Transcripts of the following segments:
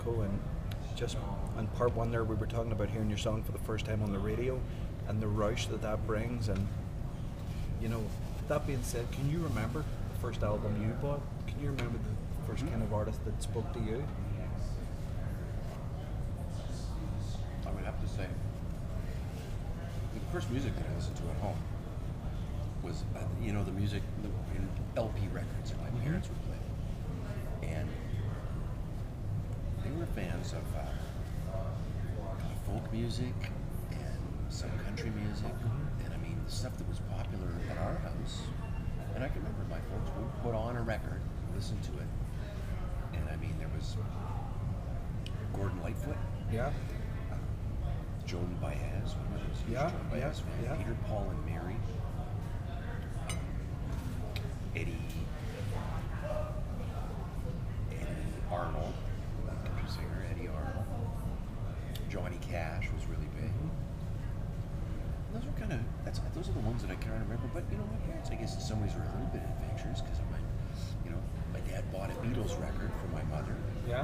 Semko, and just on part one there we were talking about hearing your song for the first time on the radio and the rush that that brings. And you know, that being said, can you remember the first album you bought? Can you remember the first kind of artist that spoke to you? I would have to say the first music that I listened to at home was, the music, the LP records that my parents would play. And they were fans of folk music and some country music. And I mean, the stuff that was popular at our house. And I can remember my folks would put on a record, listen to it. And I mean, there was Gordon Lightfoot. Yeah. Joan Baez, one of those huge Yeah, Joan Baez fans. yeah. Peter, Paul, and Mary. Eddie Arnold, country singer Eddie Arnold. Johnny Cash was really big. Those were those are the ones that I kind of remember. But you know, my parents, I guess, in some ways, were a little bit adventurous because my dad bought a Beatles record for my mother. Yeah.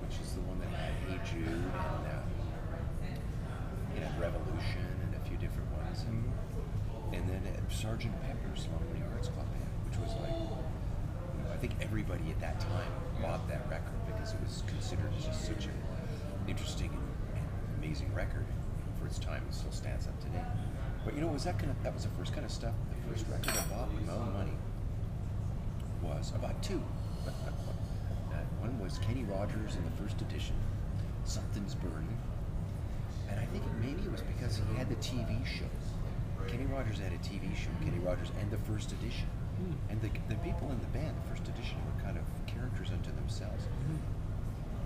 Which is the one that had Hey Jude and it had Revolution and a few different ones. And then Sgt. Pepper's Lonely Hearts Club Band, which was like, I think everybody at that time bought that record because it was considered just such an interesting and amazing record for its time. It still stands up today. But that was the first kind of stuff. The first record I bought with my own money was about two. One was Kenny Rogers in the first edition, Something's Burning. And I think maybe it was because he had the TV show. Kenny Rogers had a TV show, Kenny Rogers and the first edition. And the people in the band, the first edition, were kind of characters unto themselves.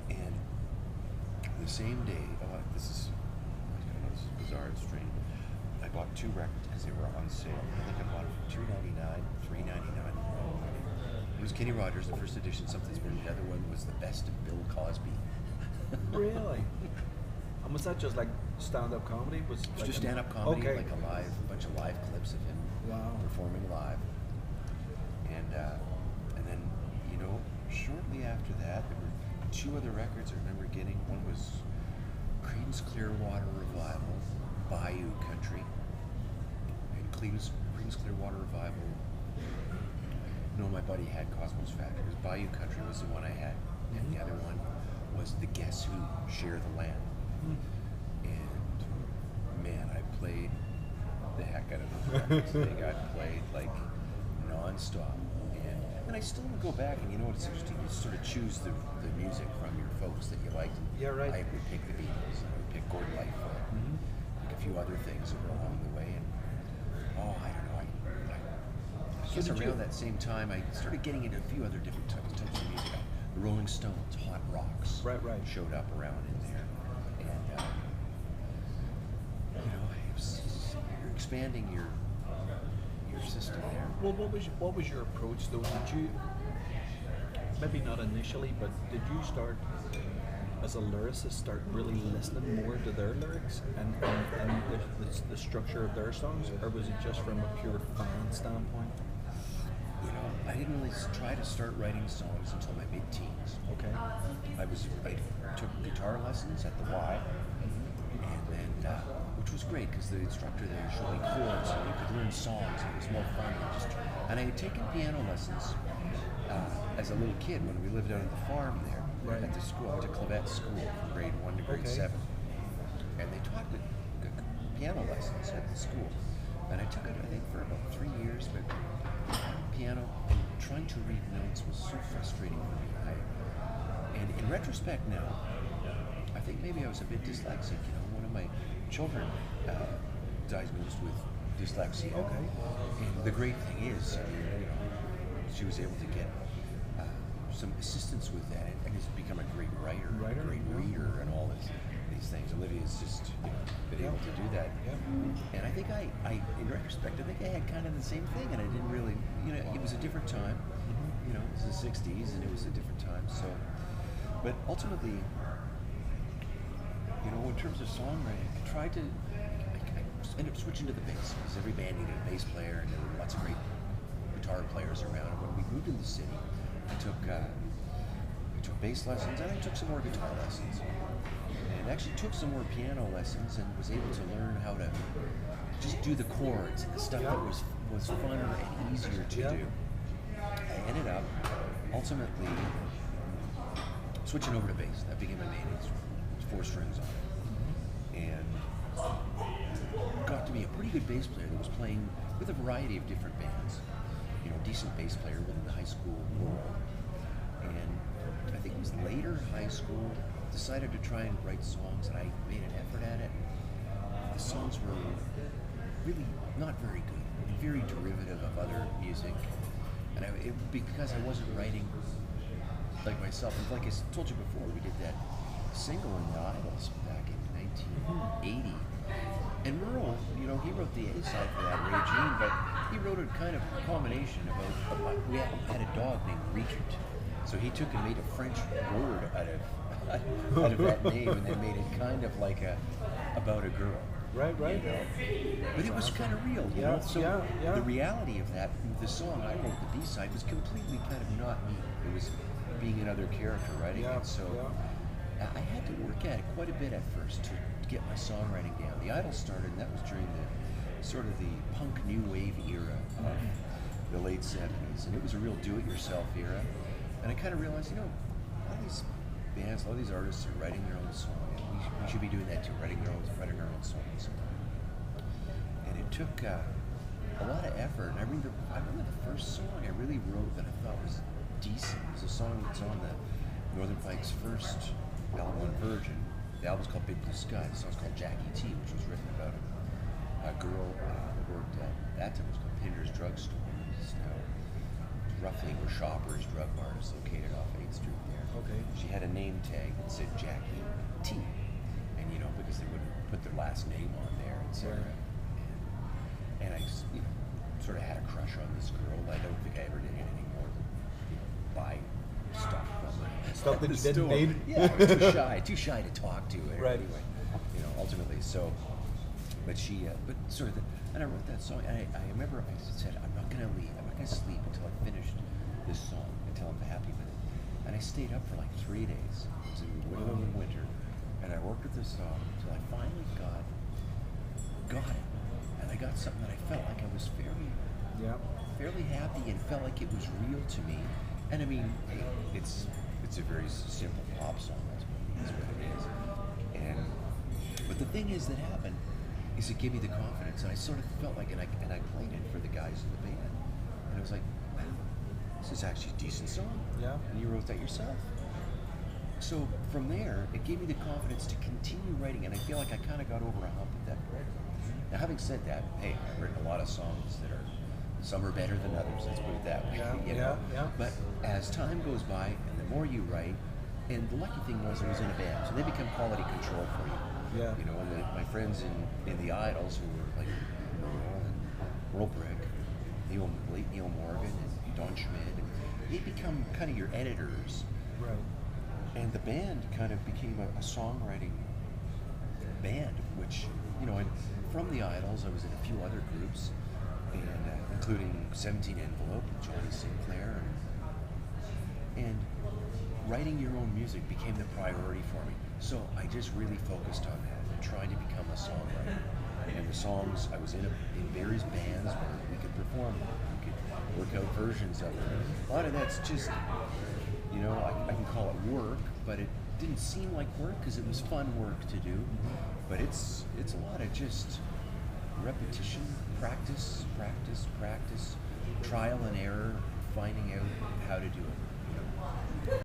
And the same day, this is bizarre and strange. I bought two records because they were on sale. I think I bought it for $2.99, $3.99. It was Kenny Rogers, the first edition, Something's Burning. The other one was The Best of Bill Cosby. Really? And was that just like stand-up comedy? Was like just stand-up comedy, okay. like a bunch of live clips of him performing live. And then, shortly after that, there were two other records I remember getting. One was Creedence Clearwater Revival, Bayou Country. And Creedence Clearwater Revival. No, my buddy had Cosmos Factory. Bayou Country was the one I had. And the other one was The Guess Who, Share the Land. And man, I played the heck out of those records. They got played like non-stop. And I still would go back, and it's interesting, you sort of choose the music from your folks that you liked. Yeah, right. I would pick the Beatles, I would pick Gordon Lightfoot, pick a few other things that were along the way. And I don't know, I guess around that same time, I started getting into a few other different types of music. The Rolling Stones, Hot Rocks, right, showed up around in there. And, you're expanding your system there. Well, what was your approach though? Did you, maybe not initially, but did you start as a lyricist, start really listening more to their lyrics and the structure of their songs, or was it just from a pure fan standpoint? I didn't really try to start writing songs until my mid-teens. Okay. I took guitar lessons at the Y, and then which was great because the instructor there showed me chords and you could learn songs and it was more fun and I had taken piano lessons as a little kid when we lived out on the farm there at the school. I went to Clavette School from grade 1 to grade 7, and they taught the piano lessons at the school, and I took it I think for about 3 years, but piano and trying to read notes was so frustrating for me. And in retrospect now, I think maybe I was a bit dyslexic. One of my children diagnosed with dyslexia. Okay. And the great thing is, she was able to get some assistance with that, and has become a great writer, a great reader, and all these things. Olivia's just been able to do that. And I think in retrospect, I think I had kind of the same thing, and I didn't really, it was a different time. It was the 60s, and it was a different time. So, but ultimately, in terms of songwriting, I ended up switching to the bass because every band needed a bass player, and there were lots of great guitar players around. And when we moved in the city, I took took bass lessons, and I took some more guitar lessons. And actually took some more piano lessons and was able to learn how to just do the chords and the stuff that was funner and easier to do. I ended up ultimately switching over to bass. That became my main instrument. It was 4 strings on it. And got to be a pretty good bass player that was playing with a variety of different bands. You know, decent bass player within the high school world. And I think it was later high school, decided to try and write songs, and I made an effort at it. The songs were really not very good, very derivative of other music. And because I wasn't writing like myself, and like I told you before, we did that single in the Idols back in 1980. And Merle, you know, he wrote the A side for that, Regine, but he wrote a kind of combination about we had a dog named Regent. So he took and made a French word out of that name, and then made it kind of like about a girl. Right. You know? But it was kind of real, you know. So the reality of that, the song I wrote, the B-side, was completely kind of not me. It was being another character writing it. So I had to work at it quite a bit at first to get my songwriting down. The Idols started, and that was during the sort of the punk new wave era of the late 70s, and it was a real do-it-yourself era. And I kind of realized, you know, a lot of these bands, a lot of these artists are writing their own songs. We should be doing that too, writing our own songs. And it took a lot of effort. And I remember the first song I really wrote that I thought was decent. It was a song that's on the Northern Pike's first album, Virgin. The album's called Big Blue Sky. The song's called Jackie T, which was written about a girl that worked at that time. It was called Pinder's Drugstore. It's now roughly where Shoppers Drug Mart is located off 8th Street there. Okay. She had a name tag that said Jackie T. And, you know, because they wouldn't put their last name on there, etc. And I, you know, sort of had a crush on this girl. I don't think I ever did anything more than, you know, buy stuff from her. Stuff that you didn't need? Yeah, I was too shy to talk to her. Right. Anyway, you know, ultimately. So, but she, but sort of, and I wrote that song, and I remember I said, I'm not going to leave, I'm not going to sleep until I finished this song, until I'm happy with it. And I stayed up for like 3 days. It was in the middle of the winter, and I worked with this song until I finally got it. And I got something that I felt like I was fairly happy and felt like it was real to me. And I mean, hey, it's a very simple pop song. That's what it is. But the thing is that happened is it gave me the confidence, and I sort of felt like, and I played it for the guys in the band, and I was like, wow, this is actually a decent song. Yeah. And you wrote that yourself. So from there, it gave me the confidence to continue writing, and I feel like I kind of got over a hump at that point. Now, having said that, hey, I've written a lot of songs that are, some are better than others, let's put it that way. You know? But as time goes by, and the more you write, and the lucky thing was I was in a band, so they become quality control for you. Yeah. You know, and my friends in the Idols who were like Merle Brick, late Neil Morgan, and Don Schmidt, and they become kind of your editors. Right. And the band kind of became a songwriting band, which, you know, and from the Idols, I was in a few other groups, and including 17 Envelope, Johnny Sinclair, and writing your own music became the priority for me. So I just really focused on that and tried to become a songwriter. And the songs, I was in various bands where we could perform, we could work out versions of it. A lot of that's just, you know, I can call it work, but it didn't seem like work because it was fun work to do. But it's a lot of just repetition, practice, trial and error, finding out how to do it.